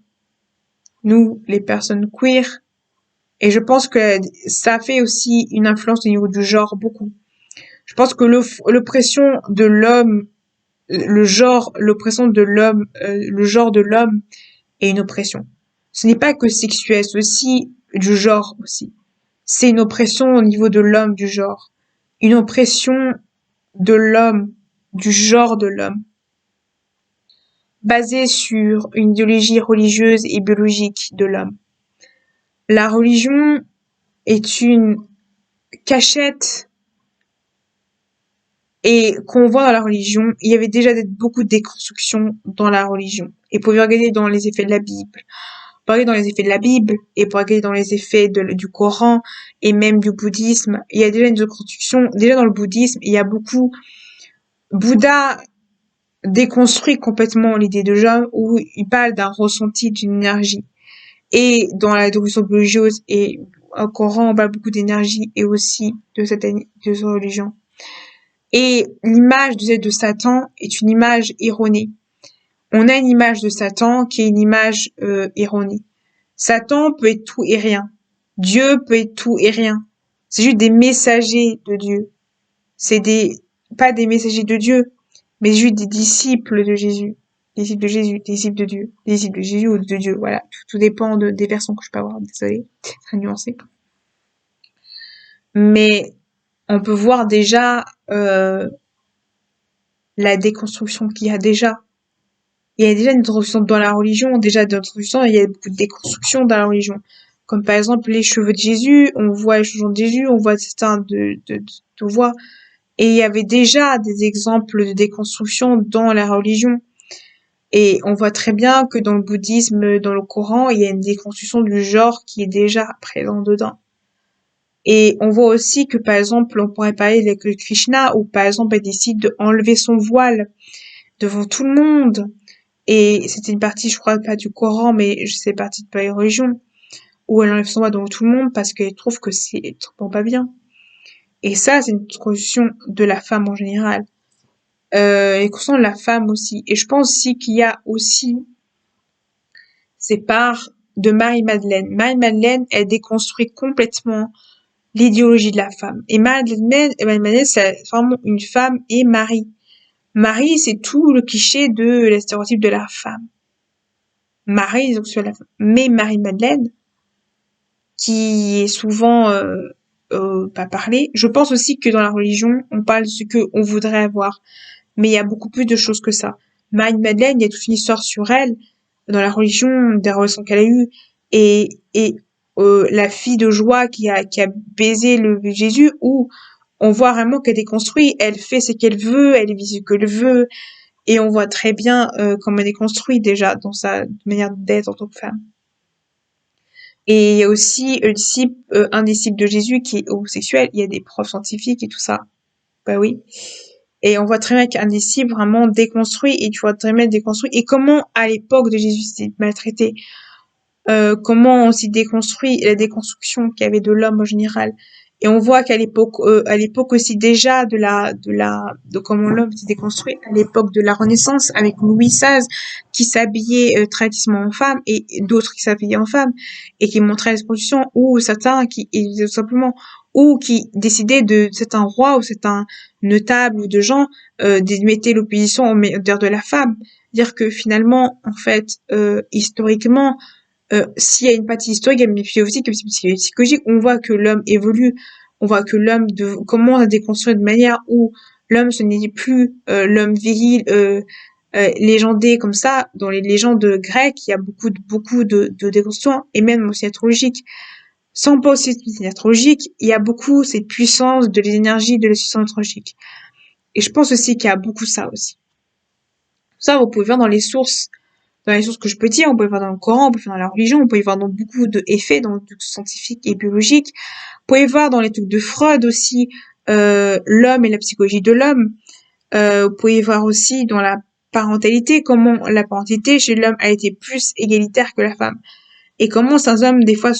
nous, les personnes queer, et je pense que ça fait aussi une influence au niveau du genre beaucoup. Je pense que l'oppression de l'homme, l'oppression de l'homme, le genre de l'homme est une oppression. Ce n'est pas que sexuel, c'est aussi du genre aussi. C'est une oppression au niveau de l'homme, du genre. Une oppression de l'homme, du genre de l'homme. Basée sur une idéologie religieuse et biologique de l'homme. La religion est une cachette et qu'on voit dans la religion, il y avait déjà beaucoup de déconstruction dans la religion. Et pour regarder dans les effets de la Bible, pour regarder dans les effets de la Bible et pour regarder dans les effets du Coran et même du bouddhisme, il y a déjà une déconstruction. Déjà dans le bouddhisme, il y a beaucoup. Bouddha déconstruit complètement l'idée de genre où il parle d'un ressenti, d'une énergie. Et dans la déconstruction religieuse et au Coran, on parle beaucoup d'énergie et aussi de cette religion. Et l'image de Satan est une image erronée. On a une image de Satan qui est une image erronée. Satan peut être tout et rien. Dieu peut être tout et rien. C'est juste des messagers de Dieu. C'est pas des messagers de Dieu, mais juste des disciples de Jésus. Disciples de Jésus, disciples de Dieu, disciples de Jésus ou de Dieu. Voilà, tout dépend des versions que je peux avoir. Désolée, c'est très nuancé. Mais on peut voir déjà la déconstruction qu'il y a déjà. Il y a déjà une introduction dans la religion, déjà d'introduction, il y a beaucoup de déconstruction dans la religion. Comme par exemple les cheveux de Jésus, on voit les cheveux de Jésus, on voit certains de voix. Et il y avait déjà des exemples de déconstruction dans la religion. Et on voit très bien que dans le bouddhisme, dans le Coran, il y a une déconstruction du genre qui est déjà présent dedans. Et on voit aussi que, par exemple, on pourrait parler de Krishna, ou par exemple, elle décide d'enlever son voile devant tout le monde. Et c'était une partie, je crois, pas du Coran, mais c'est partie de la religion, où elle enlève son voile devant tout le monde parce qu'elle trouve que c'est trop pas bien. Et ça, c'est une construction de la femme en général. Et construction de la femme aussi. Et je pense aussi qu'il y a aussi ces parts de Marie-Madeleine. Marie-Madeleine, elle déconstruit complètement l'idéologie de la femme. Et Marie-Madeleine, c'est vraiment une femme et Marie. Marie, c'est tout le cliché de la stéréotype de la femme. Marie, donc sur la femme. Mais Marie-Madeleine, qui est souvent pas parlée, je pense aussi que dans la religion, on parle de ce qu'on voudrait avoir. Mais il y a beaucoup plus de choses que ça. Marie-Madeleine, il y a toute une histoire sur elle, dans la religion, des relations qu'elle a eues, et la fille de joie qui a baisé le Jésus, ou on voit vraiment qu'elle déconstruit, elle fait ce qu'elle veut, elle vit ce qu'elle veut, et on voit très bien comment elle est construite déjà dans sa manière d'être en tant que femme. Et il y a aussi un disciple de Jésus qui est homosexuel, il y a des preuves scientifiques et tout ça. Bah oui. Et on voit très bien qu'un disciple vraiment déconstruit, et tu vois très bien déconstruit. Et comment à l'époque de Jésus c'était maltraité, comment on s'y déconstruit, la déconstruction qu'il y avait de l'homme en général. Et on voit à l'époque aussi déjà de comment l'homme s'est déconstruit à l'époque de la Renaissance avec Louis XVI qui s'habillait traditionnellement en femme et d'autres qui s'habillaient en femme et qui montraient l'exposition ou certains qui et tout simplement ou qui décidaient de certains rois ou certains notables ou de gens mettaient l'opposition au meilleur de la femme, dire que finalement en fait historiquement s'il y a une partie historique, il y a une philosophique, il y a une psychologique, on voit que l'homme évolue, on voit que l'homme commence à déconstruire de manière où l'homme ce n'est plus l'homme viril, légendé comme ça. Dans les légendes grecques, il y a beaucoup de déconstruction, et même aussi astrologique. Sans pas aussi astrologique, il y a beaucoup cette puissance de l'énergie de la puissance astrologique. Et je pense aussi qu'il y a beaucoup ça aussi. Ça, vous pouvez voir dans les sources que je peux dire, on peut y voir dans le Coran, on peut y voir dans la religion, on peut y voir dans beaucoup d'effets, dans les trucs scientifiques et biologiques. On peut y voir dans les trucs de Freud aussi, l'homme et la psychologie de l'homme. Vous pouvez y voir aussi dans la parentalité, comment la parentalité chez l'homme a été plus égalitaire que la femme. Et comment certains hommes, des fois,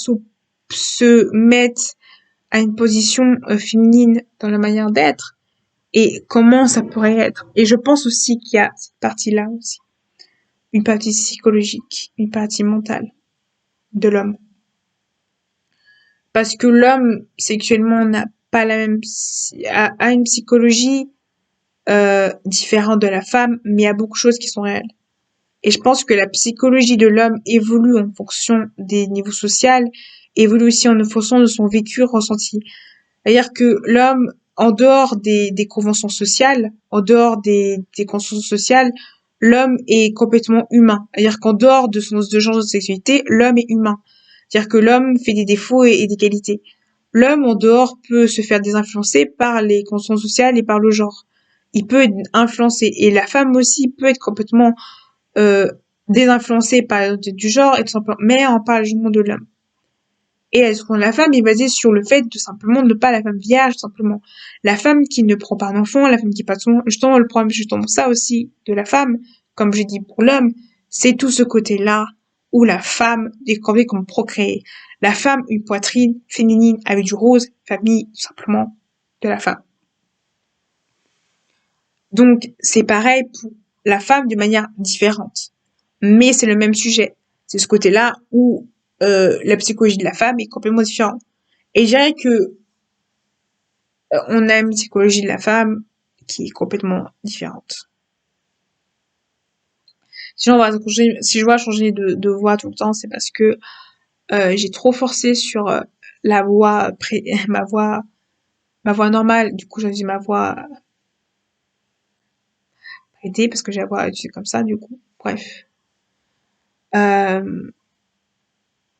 se mettent à une position féminine dans la manière d'être. Et comment ça pourrait être. Et je pense aussi qu'il y a cette partie-là aussi. Une partie psychologique, une partie mentale de l'homme. Parce que l'homme, sexuellement, n'a pas la même, a une psychologie différente de la femme, mais il y a beaucoup de choses qui sont réelles. Et je pense que la psychologie de l'homme évolue en fonction des niveaux sociaux, évolue aussi en fonction de son vécu ressenti. C'est-à-dire que l'homme, en dehors des conventions sociales, en dehors des conventions sociales, l'homme est complètement humain. C'est-à-dire qu'en dehors de son genre de sexualité, l'homme est humain. C'est-à-dire que l'homme fait des défauts et des qualités. L'homme, en dehors, peut se faire désinfluencer par les conventions sociales et par le genre. Il peut être influencé. Et la femme aussi peut être complètement désinfluencée par du genre, et tout simplement, mais on parle justement de l'homme. Et la femme est basée sur le fait de simplement ne pas la femme vierge, simplement. La femme qui ne prend pas d'enfant, la femme qui passe son, justement, le problème, justement, ça aussi, de la femme, comme j'ai dit pour l'homme, c'est tout ce côté-là où la femme est comme procréer. La femme, une poitrine féminine avec du rose, famille, tout simplement, de la femme. Donc, c'est pareil pour la femme de manière différente. Mais c'est le même sujet. C'est ce côté-là où la psychologie de la femme est complètement différente. Et je dirais que on a une psychologie de la femme qui est complètement différente. Si je dois changer de voix tout le temps, c'est parce que j'ai trop forcé sur la voix, ma voix normale. Du coup, j'ai dit ma voix prêtée parce que j'ai la voix utilisée comme ça, du coup. Bref.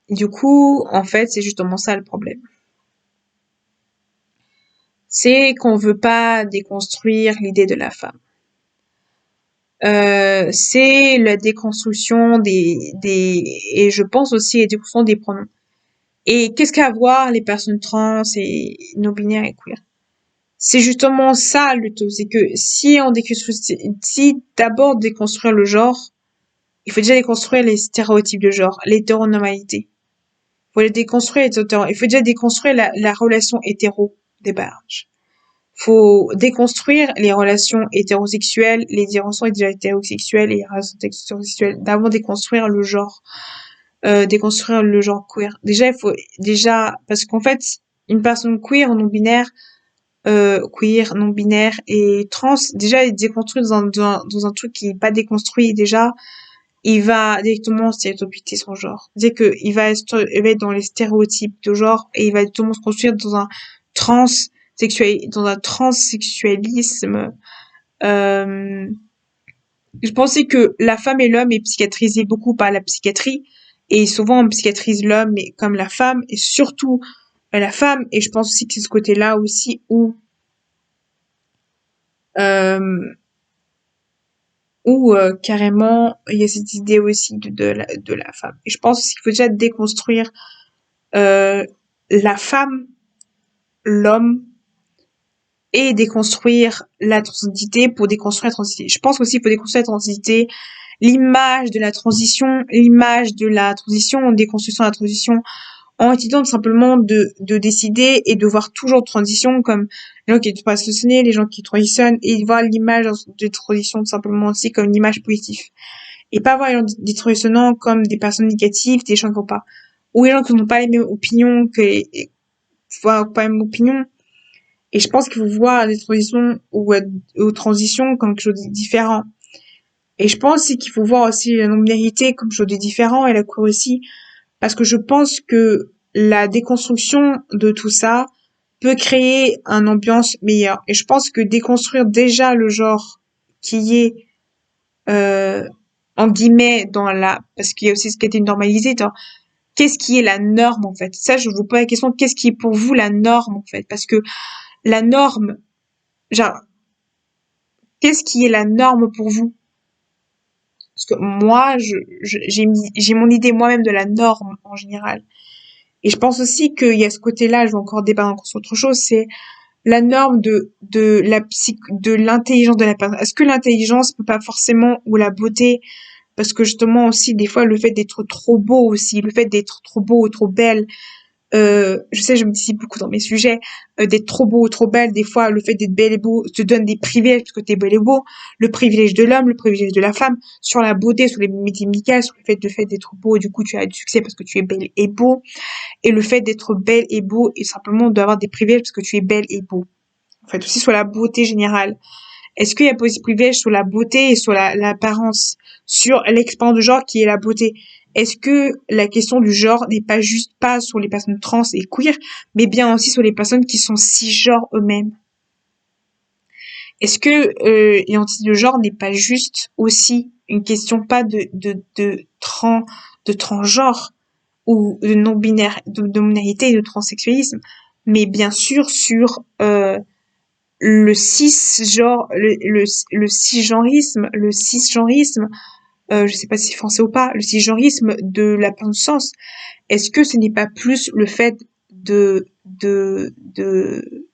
Du coup, en fait, c'est justement ça le problème. C'est qu'on veut pas déconstruire l'idée de la femme. C'est la déconstruction et je pense aussi la déconstruction des pronoms. Et qu'est-ce qu'à voir les personnes trans et non-binaires et queer? C'est justement ça le tout, c'est que si d'abord déconstruire le genre, il faut déjà déconstruire les stéréotypes de genre, l'hétéronormalité. Il faut déjà déconstruire la relation hétéro des barrages. Faut déconstruire les relations hétérosexuelles, les relations hétérosexuelles et les relations hétérosexuelles, d'avant déconstruire le genre, déconstruire le genre queer. Parce qu'en fait, une personne queer, non binaire et trans, déjà, il est déconstruit dans un truc qui est pas déconstruit, déjà, il va directement stéréotyper son genre. C'est que il va être dans les stéréotypes de genre et il va directement se construire dans un transsexualisme. Je pensais que la femme et l'homme est psychiatrisé beaucoup par la psychiatrie et souvent on psychiatrise l'homme comme la femme et surtout la femme, et je pense aussi que c'est ce côté-là aussi où euh, ou carrément il y a cette idée aussi de la femme. Et je pense aussi qu'il faut déjà déconstruire euh, la femme, l'homme, et déconstruire la transidentité pour déconstruire la transidentité. Je pense aussi qu'il faut déconstruire la transidentité, l'image de la transition, l'image de la transition, déconstruction de la transition, en étudiant simplement de décider et de voir toujours transition comme les gens qui ne sont pas associés, les gens qui transitionnent, et voir l'image de transition simplement aussi comme une image positive. Et pas voir les gens des transitionnants comme des personnes négatives, des gens qui n'ont pas, ou les gens qui n'ont pas les mêmes opinions pas les mêmes opinions. Et je pense qu'il faut voir les transitions ou aux transitions comme quelque chose de différent. Et je pense aussi qu'il faut voir aussi la non-binarité comme quelque chose de différent et la queer aussi, parce que je pense que la déconstruction de tout ça peut créer une ambiance meilleure. Et je pense que déconstruire déjà le genre qui est, euh, en guillemets, parce qu'il y a aussi ce qui a été normalisé, dans qu'est-ce qui est la norme, en fait. Ça, je vous pose la question, qu'est-ce qui est pour vous la norme, en fait? Parce que la norme, genre, qu'est-ce qui est la norme pour vous? Parce que moi, j'ai mon idée moi-même de la norme, en général. Et je pense aussi qu'il y a ce côté-là, je vais encore débattre encore sur autre chose, c'est la norme de l'intelligence de la personne. Est-ce que l'intelligence peut pas forcément, ou la beauté, parce que justement aussi, des fois, le fait d'être trop beau aussi, le fait d'être trop beau ou trop belle, je sais, je me dis beaucoup dans mes sujets, d'être trop beau ou trop belle, des fois, le fait d'être belle et beau te donne des privilèges parce que t'es belle et beau, le privilège de l'homme, le privilège de la femme, sur la beauté, sur les métiers médicaux, sur le fait d'être beau, et du coup, tu as du succès parce que tu es belle et beau, et le fait d'être belle et beau, et simplement d'avoir des privilèges parce que tu es belle et beau. En fait, aussi sur la beauté générale. Est-ce qu'il y a des privilèges sur la beauté et sur l'apparence, sur l'expérience de genre qui est la beauté? Est-ce que la question du genre n'est pas juste pas sur les personnes trans et queer, mais bien aussi sur les personnes qui sont cisgenres eux-mêmes? Est-ce que l'identité de genre n'est pas juste aussi une question pas de transgenre ou de non-binaire, de binarité et de transsexualisme, mais bien sûr sur le cisgenre, le cisgenrisme, je sais pas si c'est français ou pas, le cisgenrisme de la pleine sens. Est-ce que ce n'est pas plus le fait de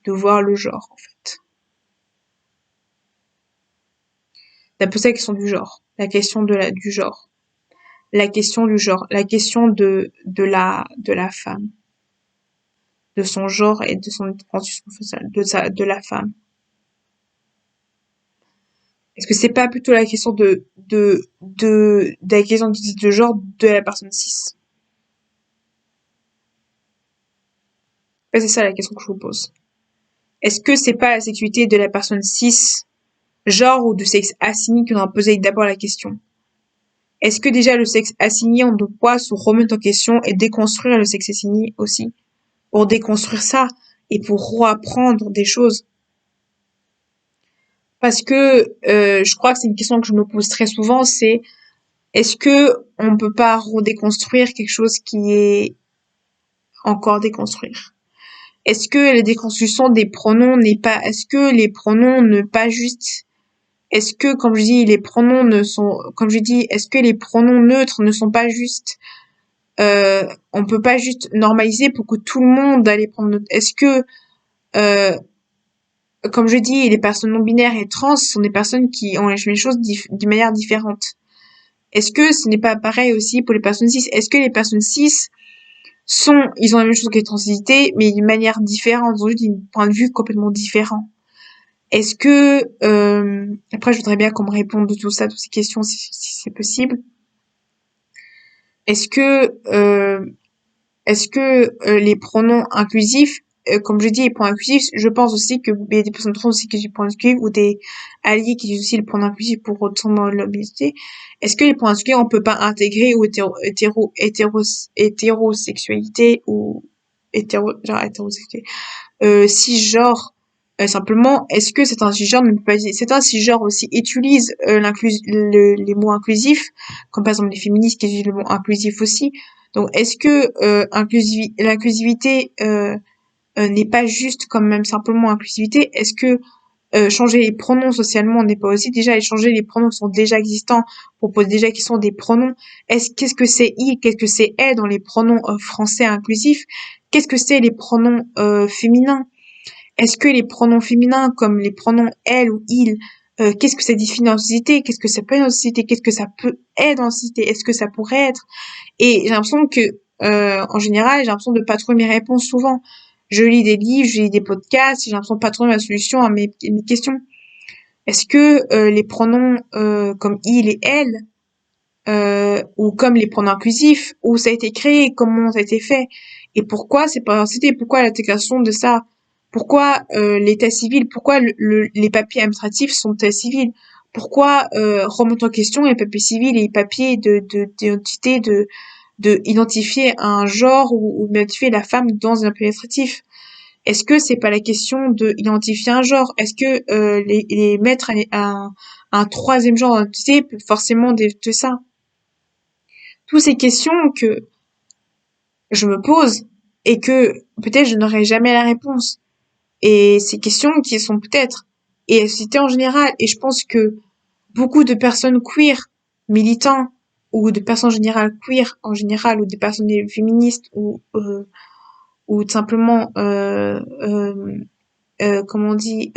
voir le genre, en fait? La posé la question du genre, la question du genre, la question du genre, la question de la femme, de son genre et de son constitution sociale, de la femme. Est-ce que c'est pas plutôt la question de la question de genre de la personne cis? Ouais, c'est ça la question que je vous pose. Est-ce que c'est pas la sexualité de la personne cis, genre ou de sexe assigné qu'on a posé d'abord la question? Est-ce que déjà le sexe assigné, on doit se remettre en question et déconstruire le sexe assigné aussi? Pour déconstruire ça et pour reapprendre des choses. Parce que je crois que c'est une question que je me pose très souvent, c'est est-ce que on peut pas redéconstruire quelque chose qui est encore déconstruire? Est-ce que la déconstruction des pronoms n'est pas, est-ce que les pronoms ne pas juste, est-ce que, comme je dis, les pronoms ne sont, comme je dis, est-ce que les pronoms neutres ne sont pas juste, on peut pas juste normaliser pour que tout le monde a les pronoms neutres. Est-ce que, euh, comme je dis, les personnes non binaires et trans sont des personnes qui ont les choses d'une manière différente. Est-ce que ce n'est pas pareil aussi pour les personnes cis? Est-ce que les personnes cis ils ont la même chose que les transidentités, mais d'une manière différente, ils ont juste un point de vue complètement différent. Est-ce que, après, je voudrais bien qu'on me réponde de tout ça, toutes ces questions, si c'est possible. Est-ce que, les pronoms inclusifs, comme je dis, les pronoms inclusifs, je pense aussi que il y a des personnes trans aussi qui utilisent le pronom inclusif ou des alliés qui utilisent aussi le pronom inclusif pour retourner l'obésité. Est-ce que les pronoms inclusifs, on peut pas intégrer ou hétérosexualité ou hétérosexualité, cisgenre, simplement, est-ce que c'est un cisgenre ne peut pas dire, c'est un cisgenre aussi utilise les mots inclusifs, comme par exemple les féministes qui utilisent le mot inclusif aussi. Donc, est-ce que l'inclusivité n'est pas juste comme même simplement inclusivité? Est-ce que changer les pronoms socialement, on n'est pas aussi déjà échanger les pronoms qui sont déjà existants, propose déjà qui sont des pronoms. Qu'est-ce que c'est il, qu'est-ce que c'est elle dans les pronoms français inclusifs? Qu'est-ce que c'est les pronoms féminins? Est-ce que les pronoms féminins comme les pronoms elle ou il, qu'est-ce que ça définit dans la société? Qu'est-ce que ça peut être dans la société? Qu'est-ce que ça peut être dans la société? Est-ce que ça pourrait être? Et j'ai l'impression que, en général, j'ai l'impression de pas trouver mes réponses souvent. Je lis des livres, je lis des podcasts, j'ai l'impression de pas trouver ma solution à mes questions. Est-ce que les pronoms comme il et elle, ou comme les pronoms inclusifs, où ça a été créé, comment ça a été fait, et pourquoi c'est pas cité, pourquoi l'intégration de ça, pourquoi l'état civil, pourquoi les papiers administratifs sont état civil, pourquoi remonter en question les papiers civils et les papiers d'identité de identifier un genre ou identifier la femme dans un papier administratif. Est-ce que c'est pas la question de identifier un genre? Est-ce que les mettre un troisième genre d'identité peut forcément de ça? Toutes ces questions que je me pose et que peut-être je n'aurai jamais la réponse. Et ces questions qui sont peut-être et la société en général. Et je pense que beaucoup de personnes queer, militants, ou de personnes en général queer en général, ou des personnes féministes, ou tout simplement comment on dit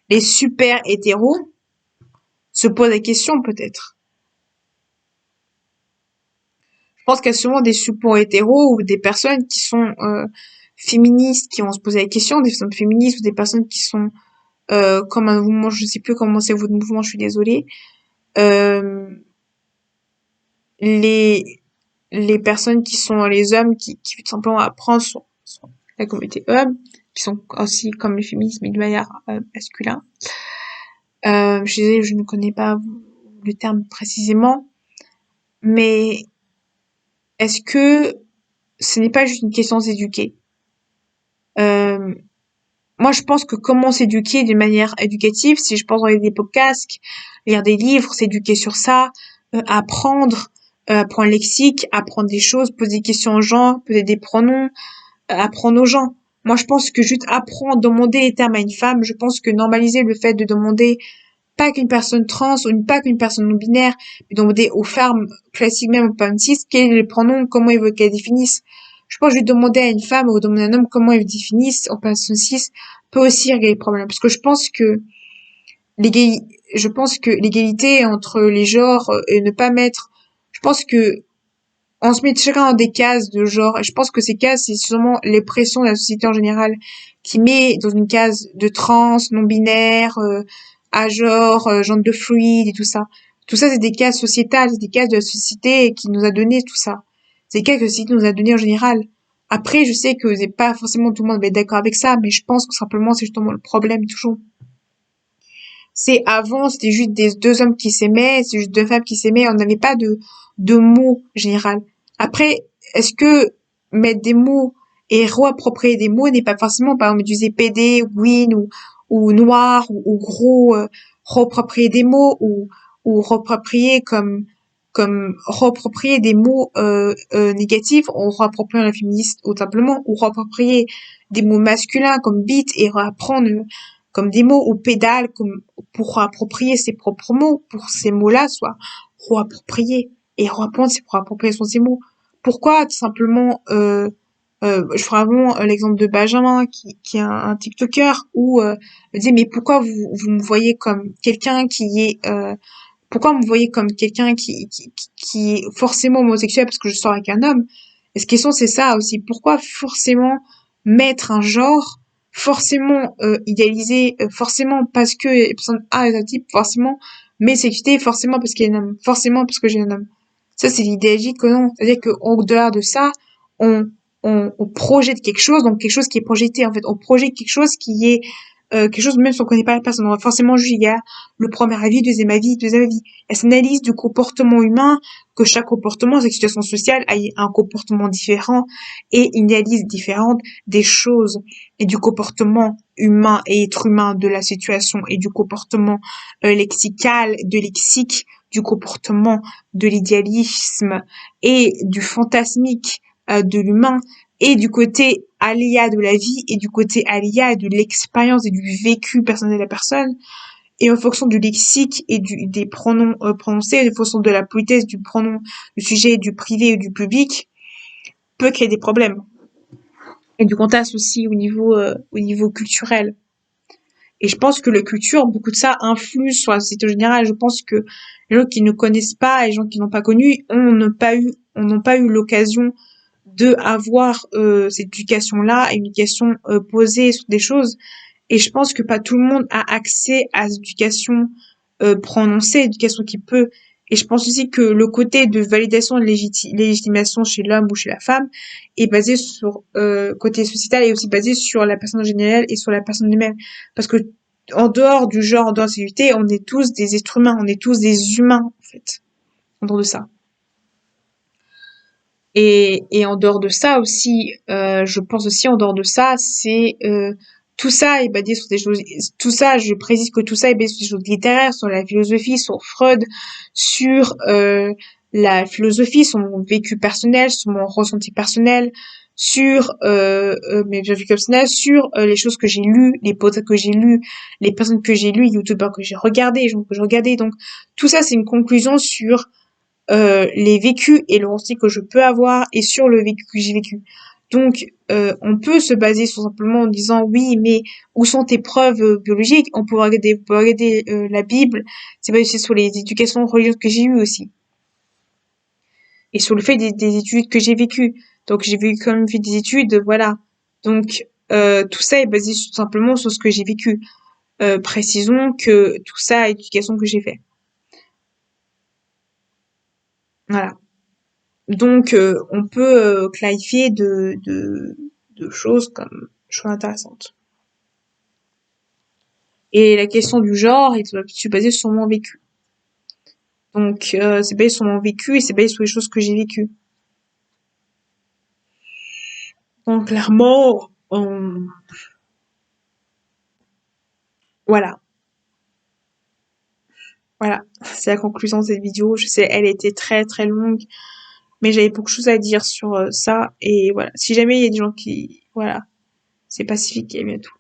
les super hétéros se posent la question peut-être. Je pense qu'il y a souvent des super hétéros ou des personnes qui sont féministes qui vont se poser la question, des personnes féministes ou des personnes qui sont comme un mouvement, je sais plus comment c'est votre mouvement, je suis désolée. Euh, les les personnes qui sont les hommes qui tout simplement apprennent sur la communauté homme, qui sont aussi comme les féministes mais de manière masculin. Je ne connais pas le terme précisément, mais est-ce que ce n'est pas juste une question d'éduquer? Euh, Moi, je pense que comment s'éduquer de manière éducative, si je pense regarder des podcasts, lire des livres, s'éduquer sur ça, apprendre, apprendre le lexique, apprendre des choses, poser des questions aux gens, poser des pronoms, apprendre aux gens. Moi, je pense que juste apprendre, demander les termes à une femme, je pense que normaliser le fait de demander pas qu'une personne trans ou pas qu'une personne non binaire, mais demander aux femmes classiques même aux femmes cis, quels sont les pronoms, comment ils veulent qu'elles définissent. Je pense que je demander à une femme ou demander à un homme comment ils définissent en personne cis peut aussi régler les problèmes. Parce que je pense que l'égalité entre les genres et ne pas mettre, je pense que on se met chacun dans des cases de genre, et je pense que ces cases, c'est sûrement les pressions de la société en général qui met dans une case de trans, non-binaire, à genre, gender fluide et tout ça. Tout ça, c'est des cases sociétales, c'est des cases de la société qui nous a donné tout ça. C'est des cases que la société nous a donné en général. Après, je sais que c'est pas forcément tout le monde va être d'accord avec ça, mais je pense que simplement, c'est justement le problème toujours. C'est avant, c'était juste des deux hommes qui s'aimaient, c'est juste deux femmes qui s'aimaient, on n'avait pas de mots général. Après, est-ce que mettre des mots et réapproprier des mots n'est pas forcément, par exemple, utiliser PD, win ou noir ou gros, réapproprier des mots ou réapproprier comme réapproprier des mots négatifs, on réapproprie un féministe ou simplement, ou réapproprier des mots masculins comme beat et réapprendre comme des mots ou pédale comme pour approprier ses propres mots, pour ces mots-là soient réappropriés et reprendre ses propres appropriations de ces mots. Pourquoi tout simplement je ferai vraiment l'exemple de Benjamin qui est un TikToker où me dit mais pourquoi vous me voyez comme quelqu'un qui est pourquoi vous me voyez comme quelqu'un qui est forcément homosexuel parce que je sors avec un homme? Et ce question c'est ça aussi, pourquoi forcément mettre un genre, forcément idéaliser, forcément parce que les personnes A est un type, forcément mais sexualité, forcément parce qu'il y a un homme, forcément parce que j'ai un homme. Ça c'est l'idéologie que non. C'est-à-dire qu'au-delà de ça, on, on projette quelque chose, donc quelque chose qui est projeté en fait, on projette quelque chose qui est quelque chose même si on connaît pas la personne, on va forcément juger. Il y a le premier avis, deuxième avis, deuxième avis. Elle s'analyse du comportement humain, que chaque comportement, chaque situation sociale a un comportement différent et une analyse différente des choses et du comportement humain et être humain de la situation et du comportement lexical, de lexique, du comportement de l'idéalisme et du fantasmique de l'humain et du côté aléa de la vie et du côté aléa de l'expérience et du vécu personnel de la personne, et en fonction du lexique et des pronoms prononcés, en fonction de la politesse du pronom, du sujet, du privé ou du public, peut créer des problèmes. Et du contexte aussi au niveau culturel. Et je pense que la culture, beaucoup de ça influe sur la société en général. Je pense que les gens qui ne connaissent pas, les gens qui n'ont pas connu, n'ont pas eu l'occasion de avoir cette éducation-là, une éducation posée sur des choses. Et je pense que pas tout le monde a accès à cette éducation prononcée, éducation qui peut. Et je pense aussi que le côté de validation de légitimation chez l'homme ou chez la femme est basé sur côté sociétal et aussi basé sur la personne en général et sur la personne elle-même. Parce que en dehors du genre, en dehors de la sexualité, on est tous des êtres humains, on est tous des humains en fait, en dehors de ça. Et en dehors de ça aussi, je pense aussi en dehors de ça, c'est tout ça est basé sur des choses. Tout ça, je précise que tout ça est basé sur des choses littéraires, sur la philosophie, sur Freud, sur la philosophie, sur mon vécu personnel, sur mon ressenti personnel, sur mes vécus personnels, sur les choses que j'ai lues, les potes que j'ai lus, les personnes que j'ai lues, les youtubeurs que j'ai regardés, les gens que j'ai regardés. Donc tout ça, c'est une conclusion sur les vécus et le ressenti que je peux avoir et sur le vécu que j'ai vécu. Donc, on peut se baser sur simplement en disant oui, mais où sont tes preuves biologiques? On peut regarder la Bible, c'est basé sur les éducations religieuses que j'ai eues aussi et sur le fait des études que j'ai vécues. Donc, j'ai vu quand même fait des études, voilà. Donc, tout ça est basé simplement sur ce que j'ai vécu. Précisons que tout ça est éducation que j'ai fait. Voilà. Donc, on peut clarifier de choses comme choses intéressantes. Et la question du genre est basée sur mon vécu. Donc, c'est basé sur mon vécu et c'est basé sur les choses que j'ai vécues. Donc, clairement, voilà. Voilà. C'est la conclusion de cette vidéo. Je sais, elle était très très longue, mais j'avais beaucoup de choses à dire sur ça. Et voilà. Si jamais il y a des gens qui, voilà, c'est pacifique et bien tout.